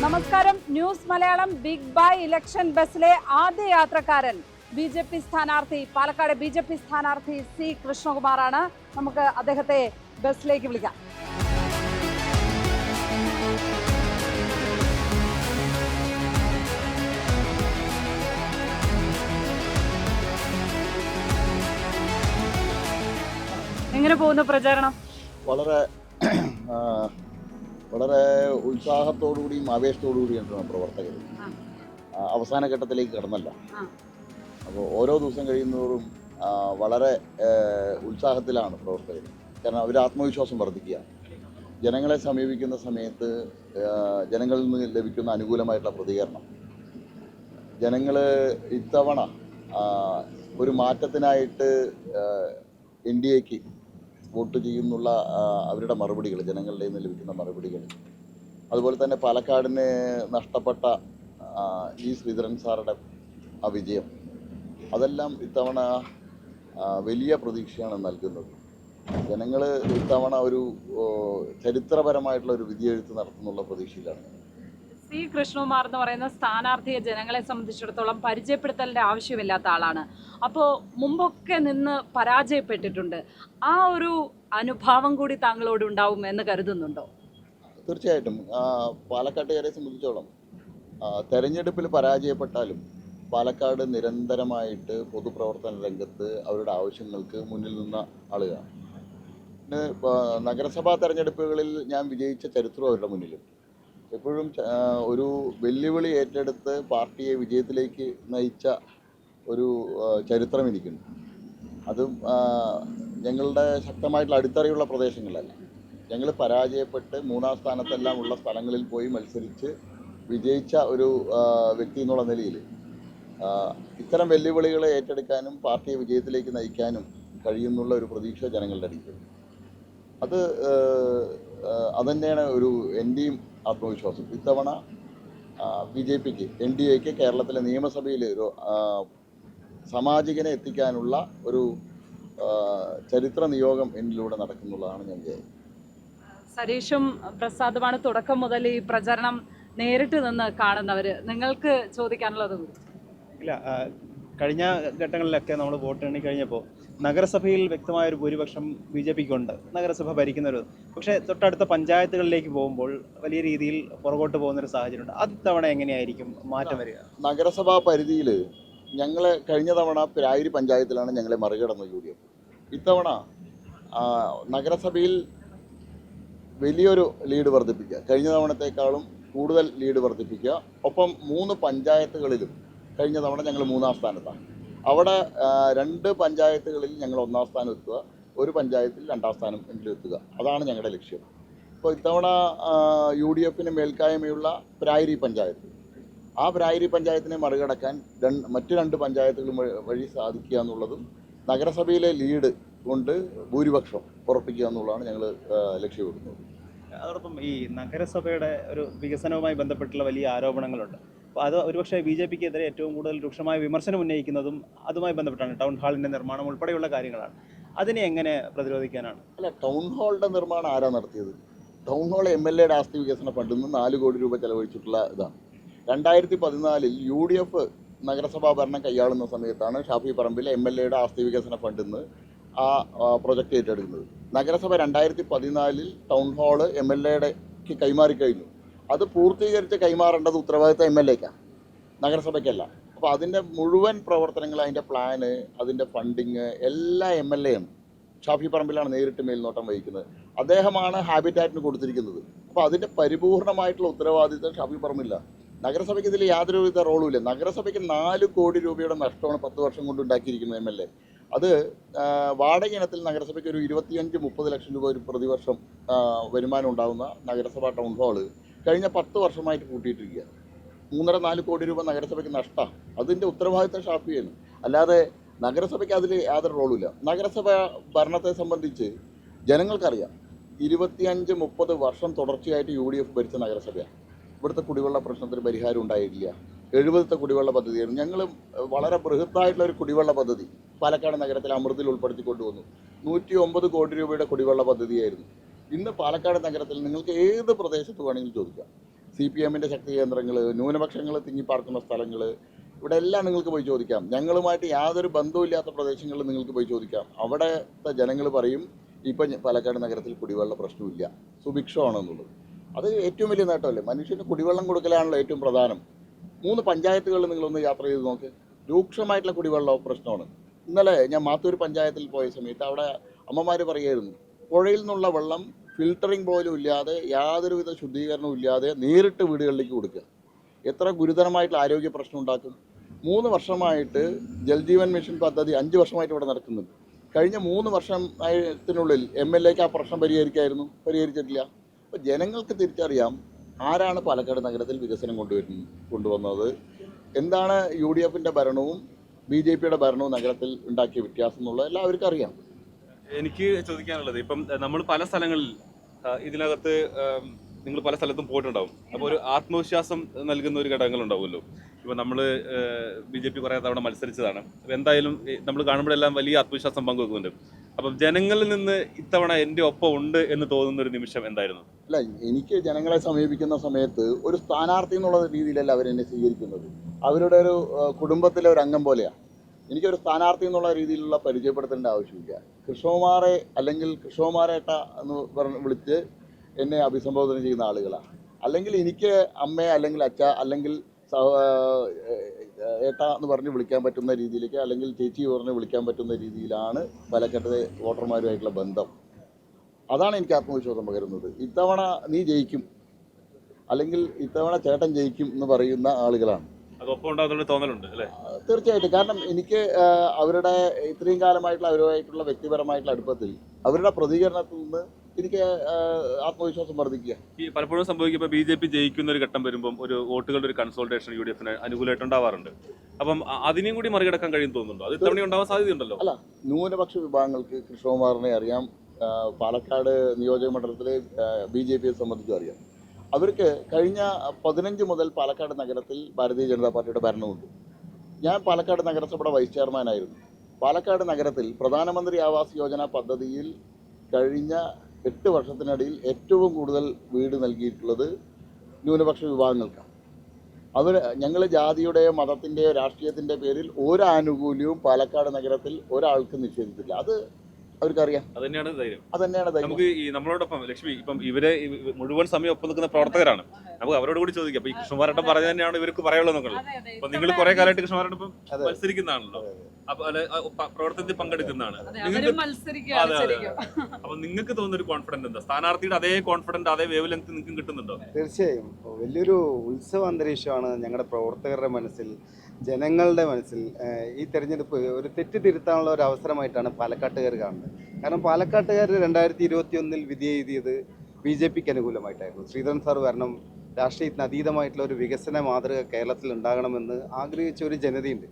നമസ്കാരം. News Malayalam big by election ബസ്സിലെ ആദ്യ യാത്രക്കാരൻ BJP സ്ഥാനാർത്ഥി, പാലക്കാട് BJP സ്ഥാനാർത്ഥി C കൃഷ്ണകുമാറാണ്. നമുക്ക് അദ്ദേഹത്തെ ബസ്സിലേക്ക് വിളിക്കാം. എങ്ങനെ പോകുന്നു പ്രചാരണം? വളരെ ഉത്സാഹത്തോടുകൂടിയും ആവേശത്തോടുകൂടിയാണ് പ്രവർത്തകർ. അവസാന ഘട്ടത്തിലേക്ക് കടന്നല്ല. അപ്പോൾ ഓരോ ദിവസം കഴിയുന്നതോറും വളരെ ഉത്സാഹത്തിലാണ് പ്രവർത്തകർ. കാരണം അവർ ആത്മവിശ്വാസം വർദ്ധിക്കുക. ജനങ്ങളെ സമീപിക്കുന്ന സമയത്ത് ജനങ്ങളിൽ നിന്ന് ലഭിക്കുന്ന അനുകൂലമായിട്ടുള്ള പ്രതികരണം, ജനങ്ങൾ ഇത്തവണ ഒരു മാറ്റത്തിനായിട്ട് NDAക്ക് വോട്ട് ചെയ്യുന്നുള്ള അവരുടെ മറുപടികൾ, ജനങ്ങളുടെ നിന്ന് ലഭിക്കുന്ന മറുപടികൾ, അതുപോലെ തന്നെ പാലക്കാടിന് നഷ്ടപ്പെട്ട ശ്രീധരൻ സാറുടെ ആ വിജയം, അതെല്ലാം ഇത്തവണ വലിയ പ്രതീക്ഷയാണ് നൽകുന്നത്. ജനങ്ങൾ ഇത്തവണ ഒരു ചരിത്രപരമായിട്ടുള്ള ഒരു വിധിയെഴുത്ത് നടത്തുന്നുള്ള പ്രതീക്ഷയിലാണ്. C കൃഷ്ണകുമാർ എന്ന് പറയുന്ന സ്ഥാനാർത്ഥിയെ ജനങ്ങളെ സംബന്ധിച്ചിടത്തോളം പരിചയപ്പെടുത്തലിൻ്റെ ആവശ്യമില്ലാത്ത ആളാണ്. അപ്പോൾ മുമ്പൊക്കെ നിന്ന് പരാജയപ്പെട്ടിട്ടുണ്ട്. ആ ഒരു അനുഭാവം കൂടി താങ്കളോട് ഉണ്ടാവും എന്ന് കരുതുന്നുണ്ടോ? തീർച്ചയായിട്ടും. പാലക്കാട്ടുകാരെ സംബന്ധിച്ചോളം തെരഞ്ഞെടുപ്പിൽ പരാജയപ്പെട്ടാലും പാലക്കാട് നിരന്തരമായിട്ട് പൊതുപ്രവർത്തന രംഗത്ത് അവരുടെ ആവശ്യങ്ങൾക്ക് മുന്നിൽ നിന്ന ആളുകളാണ്. പിന്നെ നഗരസഭാ തെരഞ്ഞെടുപ്പുകളിൽ ഞാൻ വിജയിച്ച ചരിത്രം അവരുടെ മുന്നിലും. എപ്പോഴും ഒരു വെല്ലുവിളി ഏറ്റെടുത്ത് പാർട്ടിയെ വിജയത്തിലേക്ക് നയിച്ച ഒരു ചരിത്രം എനിക്കുണ്ട്. അതും ഞങ്ങളുടെ ശക്തമായിട്ടുള്ള അടിത്തറയുള്ള പ്രദേശങ്ങളിലല്ല. ഞങ്ങൾ പരാജയപ്പെട്ട് മൂന്നാം സ്ഥാനത്തെല്ലാം ഉള്ള സ്ഥലങ്ങളിൽ പോയി മത്സരിച്ച് വിജയിച്ച ഒരു വ്യക്തി എന്നുള്ള നിലയിൽ ഇത്തരം വെല്ലുവിളികളെ ഏറ്റെടുക്കാനും പാർട്ടിയെ വിജയത്തിലേക്ക് നയിക്കാനും കഴിയുന്നുള്ള ഒരു പ്രതീക്ഷ ജനങ്ങളുടെ അടിക്കും. അതുതന്നെയാണ് എൻ്റെയും ആത്മവിശ്വാസം. ഇത്തവണ BJPക്ക് NDAക്ക് കേരളത്തിലെ നിയമസഭയിൽ ഒരു സാമാജികനെ എത്തിക്കാനുള്ള ഒരു ചരിത്ര നിയോഗം എന്നിലൂടെ നടക്കുന്നുള്ളതാണ് ഞാൻ വിചാരിക്കുന്നത്. സരീഷും പ്രസാദുമാണ് തുടക്കം മുതൽ ഈ പ്രചരണം നേരിട്ട് നിന്ന് കാണുന്നവർ. നിങ്ങൾക്ക് ചോദിക്കാനുള്ളത്? ഇല്ല, കഴിഞ്ഞ ഘട്ടങ്ങളിലൊക്കെ നമ്മൾ വോട്ട് എണ്ണി കഴിഞ്ഞപ്പോൾ നഗരസഭയിൽ വ്യക്തമായൊരു ഭൂരിപക്ഷം BJPക്കുണ്ട്, നഗരസഭ ഭരിക്കുന്നൊരു. പക്ഷേ തൊട്ടടുത്ത പഞ്ചായത്തുകളിലേക്ക് പോകുമ്പോൾ വലിയ രീതിയിൽ പുറകോട്ട് പോകുന്നൊരു സാഹചര്യമുണ്ട്. അത്തവണ എങ്ങനെയായിരിക്കും മാറ്റം വരിക? നഗരസഭാ പരിധിയിൽ ഞങ്ങളെ കഴിഞ്ഞ തവണ പ്രായരി പഞ്ചായത്തിലാണ് ഞങ്ങളെ മറികടന്ന് UDF. ഇത്തവണ നഗരസഭയിൽ വലിയൊരു ലീഡ് വർദ്ധിപ്പിക്കുക, കഴിഞ്ഞ തവണത്തേക്കാളും കൂടുതൽ ലീഡ് വർദ്ധിപ്പിക്കുക. ഒപ്പം 3 പഞ്ചായത്തുകളിലും കഴിഞ്ഞ തവണ ഞങ്ങൾ 3-ാം സ്ഥാനത്താണ്. അവിടെ 2 പഞ്ചായത്തുകളിൽ ഞങ്ങൾ 1-ാം സ്ഥാനം എത്തുക, ഒരു പഞ്ചായത്തിൽ 2-ാം സ്ഥാനം എങ്കിലും എത്തുക. അതാണ് ഞങ്ങളുടെ ലക്ഷ്യം. അപ്പോൾ ഇത്തവണ UDFന് മേൽക്കായ്മയുള്ള പ്രായരി പഞ്ചായത്ത്, ആ പ്രായരി പഞ്ചായത്തിനെ മറികടക്കാൻ മറ്റ് 2 പഞ്ചായത്തുകളും വഴി സാധിക്കുക എന്നുള്ളതും നഗരസഭയിലെ ലീഡ് കൊണ്ട് ഭൂരിപക്ഷം ഉറപ്പിക്കുക എന്നുള്ളതാണ് ഞങ്ങൾ ലക്ഷ്യമിടുന്നത്. അതോടൊപ്പം ഈ നഗരസഭയുടെ ഒരു വികസനവുമായി ബന്ധപ്പെട്ടുള്ള വലിയ ആരോപണങ്ങളുണ്ട്. അപ്പോൾ അത് ഒരുപക്ഷെ BJPക്കെതിരെ ഏറ്റവും കൂടുതൽ രൂക്ഷമായ വിമർശനം ഉന്നയിക്കുന്നതും അതുമായി ബന്ധപ്പെട്ടാണ്. ടൗൺ ഹാളിൻ്റെ നിർമ്മാണം ഉൾപ്പെടെയുള്ള കാര്യങ്ങളാണ്. അതിനെ എങ്ങനെ പ്രതിരോധിക്കാനാണ്? അല്ല, ടൗൺ ഹാളിൻ്റെ നിർമ്മാണം ആരാ നടത്തിയത്? ടൗൺ ഹാൾ MLAയുടെ ആസ്തി വികസന ഫണ്ടിൽ നിന്ന് 4 കോടി രൂപ ചെലവഴിച്ചിട്ടുള്ള ഇതാണ്. 2014 UDF നഗരസഭാ ഭരണം കൈയാളുന്ന സമയത്താണ് ഷാഫി പറമ്പിൽ MLAയുടെ ആസ്തി വികസന ഫണ്ടിൽ നിന്ന് ആ പ്രൊജക്റ്റ് ഏറ്റെടുക്കുന്നത്. നഗരസഭ 2014 ടൗൺ ഹാള് MLAയുടെ കൈമാറിക്കഴിഞ്ഞു. അത് പൂർത്തീകരിച്ച് കൈമാറേണ്ടത് ഉത്തരവാദിത്തം MLAക്കാണ്, നഗരസഭയ്ക്കല്ല. അപ്പോൾ അതിൻ്റെ മുഴുവൻ പ്രവർത്തനങ്ങൾ, അതിൻ്റെ പ്ലാന്, അതിൻ്റെ ഫണ്ടിങ് എല്ലാം MLA ആണ്. ഷാഫി പറമ്പിലാണ് നേരിട്ട് മേൽനോട്ടം വഹിക്കുന്നത്. അദ്ദേഹമാണ് ഹാബിറ്റാറ്റിന് കൊടുത്തിരിക്കുന്നത്. അപ്പോൾ അതിൻ്റെ പരിപൂർണമായിട്ടുള്ള ഉത്തരവാദിത്തം ഷാഫി പറമ്പില്ല. നഗരസഭയ്ക്ക് ഇതിൽ യാതൊരുവിധ റോളുമില്ല. നഗരസഭയ്ക്ക് 4 കോടി രൂപയുടെ നഷ്ടമാണ് 10 വർഷം കൊണ്ട് ഉണ്ടാക്കിയിരിക്കുന്നത് MLA. അത് വാടക ഇനത്തിൽ നഗരസഭയ്ക്ക് ഒരു 25-30 ലക്ഷം രൂപ ഒരു പ്രതിവർഷം വരുമാനം ഉണ്ടാകുന്ന നഗരസഭാ ടൗൺ ഹാള് കഴിഞ്ഞ 10 വർഷമായിട്ട് കൂട്ടിയിട്ടിരിക്കുക. 3.5-4 കോടി രൂപ നഗരസഭയ്ക്ക് നഷ്ടമാണ്. അതിൻ്റെ ഉത്തരവാദിത്തം ഷാഫിയാണ്, അല്ലാതെ നഗരസഭയ്ക്ക് അതിൽ യാതൊരു റോളുമില്ല. നഗരസഭ ഭരണത്തെ സംബന്ധിച്ച് ജനങ്ങൾക്കറിയാം. 25-30 വർഷം തുടർച്ചയായിട്ട് UDF ഭരിച്ച നഗരസഭയാണ്. ഇവിടുത്തെ കുടിവെള്ള പ്രശ്നത്തിന് പരിഹാരം ഉണ്ടായിട്ടില്ല. 70ത്തെ കുടിവെള്ള പദ്ധതിയായിരുന്നു. ഞങ്ങൾ വളരെ ബൃഹത്തായിട്ടുള്ള ഒരു കുടിവെള്ള പദ്ധതി പാലക്കാട് നഗരത്തിൽ അമൃതിൽ ഉൾപ്പെടുത്തിക്കൊണ്ടുവന്നു. 109 കോടി രൂപയുടെ കുടിവെള്ള പദ്ധതിയായിരുന്നു. ഇന്ന് പാലക്കാട് നഗരത്തിൽ നിങ്ങൾക്ക് ഏത് പ്രദേശത്ത് വേണമെങ്കിലും ചോദിക്കാം, CPM-ന്റെ ശക്തി കേന്ദ്രങ്ങൾ, ന്യൂനപക്ഷങ്ങൾ തിങ്ങിപ്പാർക്കുന്ന സ്ഥലങ്ങൾ, ഇവിടെ എല്ലാം നിങ്ങൾക്ക് പോയി ചോദിക്കാം. ഞങ്ങളുമായിട്ട് യാതൊരു ബന്ധവുമില്ലാത്ത പ്രദേശങ്ങളിൽ നിങ്ങൾക്ക് പോയി ചോദിക്കാം. അവിടുത്തെ ജനങ്ങൾ പറയും ഇപ്പം പാലക്കാട് നഗരത്തിൽ കുടിവെള്ള പ്രശ്നമില്ല, സുഭിക്ഷമാണെന്നുള്ളത്. അത് ഏറ്റവും വലിയ നേട്ടമല്ലേ? മനുഷ്യന് കുടിവെള്ളം കൊടുക്കലാണല്ലോ ഏറ്റവും പ്രധാനം. 3 പഞ്ചായത്തുകളിൽ നിങ്ങളൊന്ന് യാത്ര ചെയ്ത് നോക്ക്, രൂക്ഷമായിട്ടുള്ള കുടിവെള്ള പ്രശ്നമാണ്. ഇന്നലെ ഞാൻ മാത്തൂർ പഞ്ചായത്തിൽ പോയ സമയത്ത് അവിടെ അമ്മമാർ പറയുമായിരുന്നു, പുഴയിൽ നിന്നുള്ള വെള്ളം ഫിൽറ്ററിങ് പോലും ഇല്ലാതെ, യാതൊരുവിധ ശുദ്ധീകരണവും ഇല്ലാതെ നേരിട്ട് വീടുകളിലേക്ക് കൊടുക്കുക. എത്ര ഗുരുതരമായിട്ടുള്ള ആരോഗ്യ പ്രശ്നം ഉണ്ടാക്കും. 3 വർഷമായിട്ട് ജൽജീവൻ മിഷൻ പദ്ധതി 5 വർഷമായിട്ട് ഇവിടെ നടക്കുന്നുണ്ട്. കഴിഞ്ഞ 3 വർഷത്തിനുള്ളിൽ MLAക്ക് ആ പ്രശ്നം പരിഹരിച്ചിട്ടില്ല. അപ്പോൾ ജനങ്ങൾക്ക് തിരിച്ചറിയാം ആരാണ് പാലക്കാട് നഗരത്തിൽ വികസനം കൊണ്ടുവന്നത്, എന്താണ് UDF-ന്റെ ഭരണവും BJP-യുടെ ഭരണവും നഗരത്തിൽ ഉണ്ടാക്കിയ വ്യത്യാസം എന്നുള്ളത് എല്ലാവർക്കും അറിയാം. എനിക്ക് ചോദിക്കാനുള്ളത്, ഇപ്പം നമ്മൾ പല സ്ഥലങ്ങളിൽ ഇതിനകത്ത് നിങ്ങൾ പല സ്ഥലത്തും പോയിട്ടുണ്ടാവും. അപ്പോൾ ഒരു ആത്മവിശ്വാസം നൽകുന്ന ഒരു ഘടകങ്ങൾ ഉണ്ടാവുമല്ലോ. ഇപ്പോൾ നമ്മൾ BJP കുറേ തവണ മത്സരിച്ചതാണ്. അപ്പോൾ എന്തായാലും നമ്മൾ കാണുമ്പോഴെല്ലാം വലിയ ആത്മവിശ്വാസം പങ്കുവെക്കുന്നുണ്ട്. അപ്പം ജനങ്ങളിൽ നിന്ന് ഇത്തവണ എൻ്റെ ഒപ്പം ഉണ്ട് എന്ന് തോന്നുന്ന ഒരു നിമിഷം എന്തായിരുന്നു? അല്ല, എനിക്ക് ജനങ്ങളെ സമീപിക്കുന്ന സമയത്ത് ഒരു സ്ഥാനാർത്ഥി എന്നുള്ള രീതിയിലല്ല അവരെന്നെ സ്വീകരിക്കുന്നത്. അവരുടെ ഒരു കുടുംബത്തിലെ ഒരു അംഗം പോലെയാണ്. എനിക്കൊരു സ്ഥാനാർത്ഥി എന്നുള്ള രീതിയിലുള്ള പരിചയപ്പെടുത്തേണ്ട ആവശ്യമില്ല. കൃഷ്ണകുമാറെ അല്ലെങ്കിൽ കൃഷ്ണകുമാരേട്ട എന്ന് വിളിച്ച് എന്നെ അഭിസംബോധന ചെയ്യുന്ന ആളുകളാണ്. അല്ലെങ്കിൽ എനിക്ക് അമ്മയെ അല്ലെങ്കിൽ അച്ഛ അല്ലെങ്കിൽ ഏട്ട എന്ന് പറഞ്ഞ് വിളിക്കാൻ പറ്റുന്ന രീതിയിലേക്ക്, അല്ലെങ്കിൽ ചേച്ചി പറഞ്ഞ് വിളിക്കാൻ പറ്റുന്ന രീതിയിലാണ് പാലക്കാട്ടെ വോട്ടർമാരുമായിട്ടുള്ള ബന്ധം. അതാണ് എനിക്ക് ആത്മവിശ്വാസം പകരുന്നത്. ഇത്തവണ നീ ജയിക്കും, അല്ലെങ്കിൽ ഇത്തവണ ചേട്ടൻ ജയിക്കും എന്ന് പറയുന്ന ആളുകളാണ്. അതൊപ്പം ഉണ്ടാകുന്ന തോന്നലുണ്ട് അല്ലേ? തീർച്ചയായിട്ടും. കാരണം എനിക്ക് അവരുടെ ഇത്രയും കാലമായിട്ടുള്ള അവരുമായിട്ടുള്ള വ്യക്തിപരമായിട്ടുള്ള അടുപ്പത്തിൽ അവരുടെ പ്രതികരണത്തിൽ നിന്ന് എനിക്ക് ആത്മവിശ്വാസം വർദ്ധിക്കുക. ഈ പലപ്പോഴും സംഭവിക്കുമ്പോൾ BJP ജയിക്കുന്ന ഒരു ഘട്ടം വരുമ്പം ഒരു വോട്ടുകളുടെ ഒരു കൺസോൾട്ടേഷൻ UDF-ന് അനുകൂലമായിട്ട് ഉണ്ടാവാറുണ്ട്. അപ്പം അതിനെയും കൂടി മറികടക്കാൻ കഴിയും തോന്നുന്നുണ്ടോ? അത് ഇത്തവണ ഉണ്ടാവാൻ സാധ്യതയുണ്ടല്ലോ. അല്ല, ന്യൂനപക്ഷ വിഭാഗങ്ങൾക്ക് കൃഷ്ണകുമാറിനെ അറിയാം, പാലക്കാട് നിയോജക മണ്ഡലത്തിലെ BJP-യെ സംബന്ധിച്ചും അറിയാം. അവർക്ക് കഴിഞ്ഞ 15 മുതൽ പാലക്കാട് നഗരത്തിൽ ഭാരതീയ ജനതാ പാർട്ടിയുടെ ഭരണമുണ്ട്. ഞാൻ പാലക്കാട് നഗരസഭയുടെ വൈസ് ചെയർമാനായിരുന്നു. പാലക്കാട് നഗരത്തിൽ പ്രധാനമന്ത്രി ആവാസ് യോജന പദ്ധതിയിൽ കഴിഞ്ഞ 8 വർഷത്തിനിടയിൽ ഏറ്റവും കൂടുതൽ വീട് നൽകിയിട്ടുള്ളത് ന്യൂനപക്ഷ വിഭാഗങ്ങൾക്കാണ്. ഞങ്ങൾ ജാതിയുടെയോ മതത്തിൻ്റെയോ രാഷ്ട്രീയത്തിൻ്റെ പേരിൽ ഒരു ആനുകൂല്യവും പാലക്കാട് നഗരത്തിൽ ഒരാൾക്ക് നിഷേധിച്ചില്ല. അത് അവർക്കറിയാം. അതന്നെയാണ് ധൈര്യം. ധൈര്യം. നമുക്ക് ഈ നമ്മളോടൊപ്പം ലക്ഷ്മി, ഇപ്പം ഇവരെ മുഴുവൻ സമയം ഒപ്പം നിൽക്കുന്ന പ്രവർത്തകരാണ്. നമുക്ക് അവരോട് കൂടി ചോദിക്കാം. അപ്പൊ ഈ കൃഷ്ണകുമാരേട്ടൻ പറഞ്ഞ തന്നെയാണ് ഇവർക്ക് പറയാനുള്ളത് നോക്കുന്നത്. അപ്പൊ നിങ്ങൾ കുറെ കാലമായിട്ട് കൃഷ്ണകുമാരേട്ടൻ മത്സരിക്കുന്നതാണല്ലോ, അപ്പൊ പ്രവർത്തനത്തിൽ പങ്കെടുക്കുന്നതാണ്. അപ്പൊ നിങ്ങൾക്ക് തോന്നുന്ന ഒരു കോൺഫിഡൻസ് എന്താ? സ്ഥാനാർത്ഥിയുടെ അതേ കോൺഫിഡൻസ്, അതേ വേവ് ലെങ്ത് നിങ്ങൾക്ക് കിട്ടുന്നുണ്ടോ? തീർച്ചയായും വലിയൊരു ഉത്സവ അന്തരീക്ഷമാണ് ഞങ്ങളുടെ പ്രവർത്തകരുടെ മനസ്സിൽ, ജനങ്ങളുടെ മനസ്സിൽ. ഈ തെരഞ്ഞെടുപ്പ് ഒരു തെറ്റ് തിരുത്താനുള്ള ഒരു അവസരമായിട്ടാണ് പാലക്കാട്ടുകാർ കാണുന്നത്. കാരണം പാലക്കാട്ടുകാർ 2021 വിധി എഴുതിയത് BJP-ക്ക് അനുകൂലമായിട്ടായിരുന്നു. ശ്രീധരൻ സാർ വരണം, രാഷ്ട്രീയത്തിന് അതീതമായിട്ടുള്ള ഒരു വികസന മാതൃക കേരളത്തിൽ ഉണ്ടാകണമെന്ന് ആഗ്രഹിച്ച ഒരു ജനതയുണ്ട്.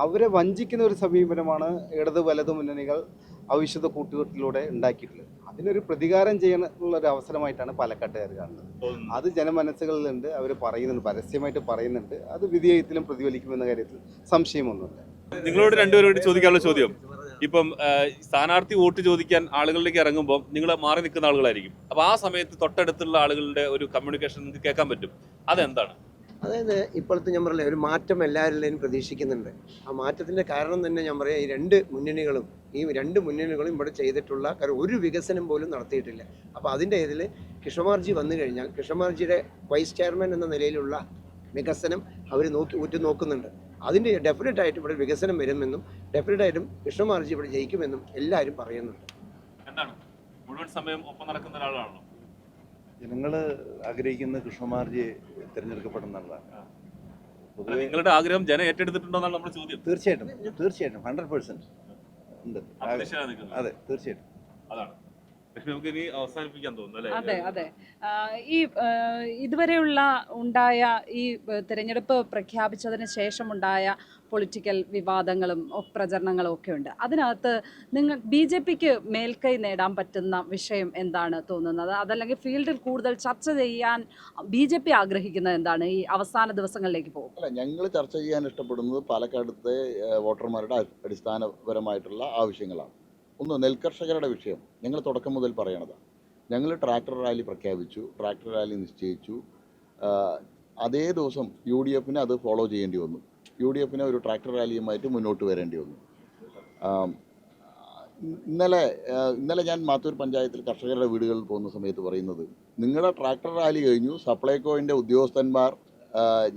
അവരെ വഞ്ചിക്കുന്ന ഒരു സമീപനമാണ് ഇടത് വലതു മുന്നണികൾ അവിശുദ്ധ കൂട്ടുകെട്ടിലൂടെ ഉണ്ടാക്കിയിട്ടുള്ളത്. അതിനൊരു പ്രതികാരം ചെയ്യാനുള്ള ഒരു അവസരമായിട്ടാണ് പാലക്കാട്ടുകാർ കാണുന്നത്. അത് ജനമനസ്സുകളിലുണ്ട്, അവർ പറയുന്നുണ്ട്, പരസ്യമായിട്ട് പറയുന്നുണ്ട്. അത് വിധിയെഴുത്തിലും പ്രതിഫലിക്കുമെന്ന കാര്യത്തിൽ സംശയമൊന്നുമില്ല. നിങ്ങളോട് രണ്ടുപേരോട് ചോദിക്കാനുള്ള ചോദ്യം, ഇപ്പം സ്ഥാനാർത്ഥി വോട്ട് ചോദിക്കാൻ ആളുകളിലേക്ക് ഇറങ്ങുമ്പോൾ നിങ്ങൾ മാറി നിൽക്കുന്ന ആളുകളായിരിക്കും. അപ്പോൾ ആ സമയത്ത് തൊട്ടടുത്തുള്ള ആളുകളുടെ ഒരു കമ്മ്യൂണിക്കേഷൻ നിങ്ങൾക്ക് കേൾക്കാൻ പറ്റും. അതെന്താണ്? അതായത് ഇപ്പോഴത്തെ ഞാൻ പറഞ്ഞില്ലേ, ഒരു മാറ്റം എല്ലാവരിലും പ്രതീക്ഷിക്കുന്നുണ്ട്. ആ മാറ്റത്തിൻ്റെ കാരണം തന്നെ ഞാൻ പറയാം, ഈ രണ്ട് മുന്നണികളും ഇവിടെ ചെയ്തിട്ടുള്ള കാര്യം ഒരു വികസനം പോലും നടത്തിയിട്ടില്ല. അപ്പോൾ അതിൻ്റെ ഇതിൽ കൃഷ്ണകുമാർജി വന്നു കഴിഞ്ഞാൽ കൃഷ്ണകുമാർജിയുടെ വൈസ് ചെയർമാൻ എന്ന നിലയിലുള്ള വികസനം അവർ ഉറ്റുനോക്കുന്നുണ്ട്. അതിൻ്റെ ഡെഫിനറ്റായിട്ട് ഇവിടെ വികസനം വരുമെന്നും ഡെഫിനറ്റായിട്ടും കൃഷ്ണകുമാർജി ഇവിടെ ജയിക്കുമെന്നും എല്ലാവരും പറയുന്നുണ്ട്. എന്താണ് മുഴുവൻ സമയം ഒപ്പം നടക്കുന്ന ഒരാളാണല്ലോ. ജനങ്ങൾ ആഗ്രഹിക്കുന്ന കൃഷ്ണകുമാർജിയെ തിരഞ്ഞെടുക്കപ്പെടുന്നതാണ്. നിങ്ങളുടെ ആഗ്രഹം ജനം ഏറ്റെടുത്തിട്ടുണ്ടോ എന്നാണ് നമ്മുടെ ചോദ്യം. തീർച്ചയായിട്ടും 100% ഉണ്ട്. അതെ, തീർച്ചയായിട്ടും. അതാണ് നമുക്ക് ഇനി അവസാനിപ്പിക്കാൻ തോന്നുന്നു. അതെ അതെ. ഈ ഇതുവരെയുള്ള ഉണ്ടായ ഈ തിരഞ്ഞെടുപ്പ് പ്രഖ്യാപിച്ചതിന് ശേഷമുണ്ടായ പൊളിറ്റിക്കൽ വിവാദങ്ങളും പ്രചരണങ്ങളും ഒക്കെ ഉണ്ട്. അതിനകത്ത് BJP-ക്ക് മേൽക്കൈ നേടാൻ പറ്റുന്ന വിഷയം എന്താണ് തോന്നുന്നത്? അതല്ലെങ്കിൽ ഫീൽഡിൽ കൂടുതൽ ചർച്ച ചെയ്യാൻ BJP ആഗ്രഹിക്കുന്നത് എന്താണ് ഈ അവസാന ദിവസങ്ങളിലേക്ക് പോകും? അല്ല, ഞങ്ങൾ ചർച്ച ചെയ്യാൻ ഇഷ്ടപ്പെടുന്നത് പാലക്കാടത്തെ വോട്ടർമാരുടെ അടിസ്ഥാനപരമായിട്ടുള്ള ആവശ്യങ്ങളാണ്. ഒന്ന്, നെൽകർഷകരുടെ വിഷയം ഞങ്ങൾ തുടക്കം മുതൽ പറയണതാണ്. ഞങ്ങൾ ട്രാക്ടർ റാലി പ്രഖ്യാപിച്ചു, ട്രാക്ടർ റാലി നിശ്ചയിച്ചു. അതേ ദിവസം UDF അത് ഫോളോ ചെയ്യേണ്ടി വന്നു. UDF ഒരു ട്രാക്ടർ റാലിയുമായിട്ട് മുന്നോട്ട് വരേണ്ടി വന്നു. ഇന്നലെ ഞാൻ മാത്തൂർ പഞ്ചായത്തിൽ കർഷകരുടെ വീടുകളിൽ പോകുന്ന സമയത്ത് പറയുന്നത്, നിങ്ങളുടെ ട്രാക്ടർ റാലി കഴിഞ്ഞു, സപ്ലൈകോവിൻ്റെ ഉദ്യോഗസ്ഥന്മാർ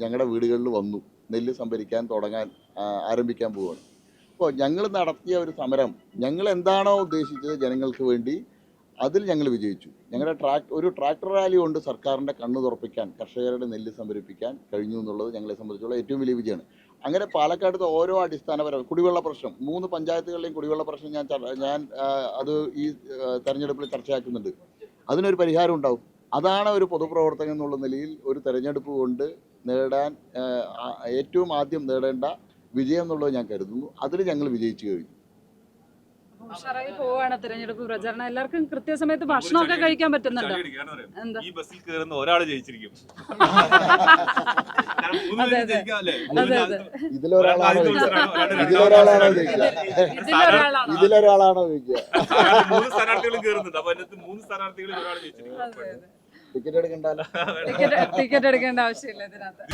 ഞങ്ങളുടെ വീടുകളിൽ വന്നു, നെല്ല് സംഭരിക്കാൻ ആരംഭിക്കാൻ പോവുകയാണ്. അപ്പോൾ ഞങ്ങൾ നടത്തിയ ഒരു സമരം, ഞങ്ങൾ എന്താണോ ഉദ്ദേശിച്ചത് ജനങ്ങൾക്ക് വേണ്ടി, അതിൽ ഞങ്ങൾ വിജയിച്ചു. ഞങ്ങളുടെ ഒരു ട്രാക്ടർ റാലി കൊണ്ട് സർക്കാരിൻ്റെ കണ്ണ് തുറപ്പിക്കാൻ, കർഷകരുടെ നെല്ല് സംഭരിപ്പിക്കാൻ കഴിഞ്ഞു എന്നുള്ളത് ഞങ്ങളെ സംബന്ധിച്ചുള്ള ഏറ്റവും വലിയ വിജയമാണ്. അങ്ങനെ പാലക്കാട് ഓരോ അടിസ്ഥാനപരമായ കുടിവെള്ള പ്രശ്നം, 3 പഞ്ചായത്തുകളിലെയും കുടിവെള്ള പ്രശ്നം ഞാൻ അത് ഈ തെരഞ്ഞെടുപ്പിൽ ചർച്ചയാക്കുന്നുണ്ട്. അതിനൊരു പരിഹാരം ഉണ്ടാവും. അതാണ് ഒരു പൊതുപ്രവർത്തകൻ എന്നുള്ള നിലയിൽ ഒരു തെരഞ്ഞെടുപ്പ് കൊണ്ട് നേടാൻ ഏറ്റവും ആദ്യം നേടേണ്ട വിജയം എന്നുള്ളത് ഞാൻ കരുതുന്നു. അതിൽ ഞങ്ങൾ വിജയിച്ചു കഴിഞ്ഞു. ഉഷാറായി പോവാണ് തെരഞ്ഞെടുപ്പ് പ്രചരണം. എല്ലാവർക്കും കൃത്യസമയത്ത് ഭക്ഷണമൊക്കെ കഴിക്കാൻ പറ്റുന്നുണ്ടോ? എന്താ? ഈ ബസ്സിൽ കയറുന്ന ഒരാൾ ജയിച്ചിരിക്കും. അതെ. ഇതിലൊരാളാണോ ജയിക്കുക? ഇതിലൊരാളാണോ? ജയിക്കുക? 3 സ്ഥാനാർത്ഥികളും കയറുന്നുണ്ട്. അപ്പൊ അതിനകത്ത് 3 സ്ഥാനാർത്ഥികളിൽ ഒരാൾ ജയിച്ചിരിക്കും. ടിക്കറ്റ് എടുക്കണ്ടല്ലോ. ടിക്കറ്റ് എടുക്കേണ്ട ആവശ്യമില്ല ഇതിനകത്ത്.